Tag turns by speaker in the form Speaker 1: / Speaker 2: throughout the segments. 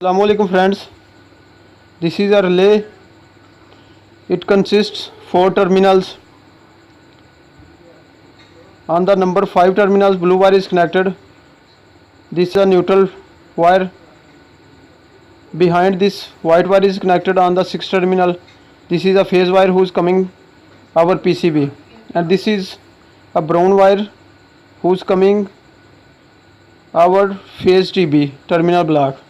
Speaker 1: Assalamualaikum friends, this is a relay. It consists 4 terminals. On the number 5 terminals, blue wire is connected. This is a neutral wire. Behind this, white wire is connected on the 6th terminal. This is a phase wire who is coming our PCB, and this is a brown wire who is coming our phase TB terminal block.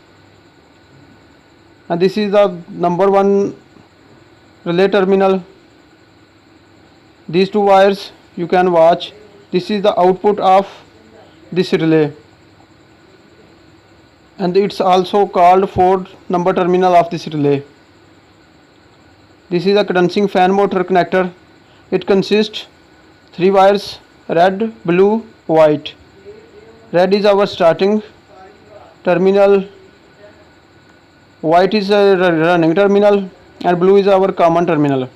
Speaker 1: And this is the number 1 relay terminal. These two wires you can watch. This is the output of this relay, and it's also called 4 number terminal of this relay. This is a condensing fan motor connector. It consists 3 wires, red, blue, white. Red is our starting terminal, white is a running terminal, and blue is our common terminal.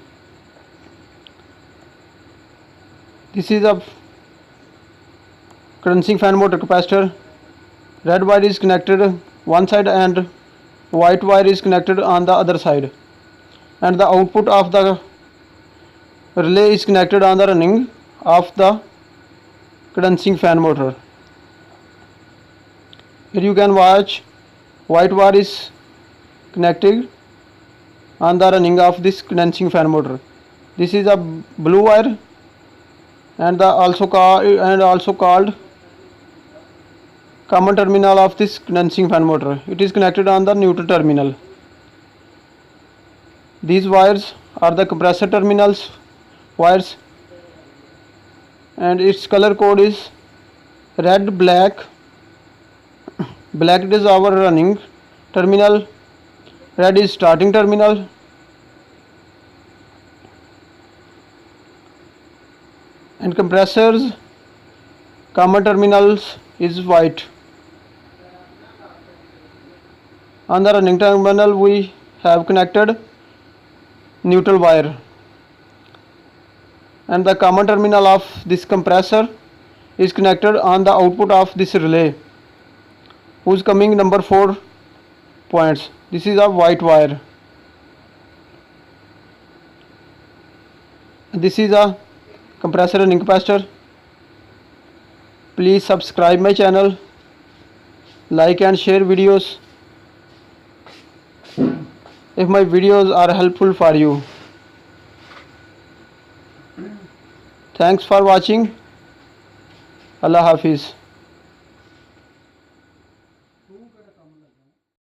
Speaker 1: This is a condensing fan motor capacitor. Red wire is connected one side and white wire is connected on the other side, and the output of the relay is connected on the running of the condensing fan motor. Here you can watch, white wire is connected on the running of this condensing fan motor. This is a blue wire and also called common terminal of this condensing fan motor. It is connected on the neutral terminal. These wires are the compressor terminals wires, and its color code is red, black. Black is our running terminal, red is starting terminal, and compressors common terminals is white. On the running terminal we have connected neutral wire, and the common terminal of this compressor is connected on the output of this relay whose coming number 4 points. This is a white wire. This is a compressor running capacitor. Please subscribe my channel, like and share videos if my videos are helpful for you. Thanks for watching. Allah Hafiz.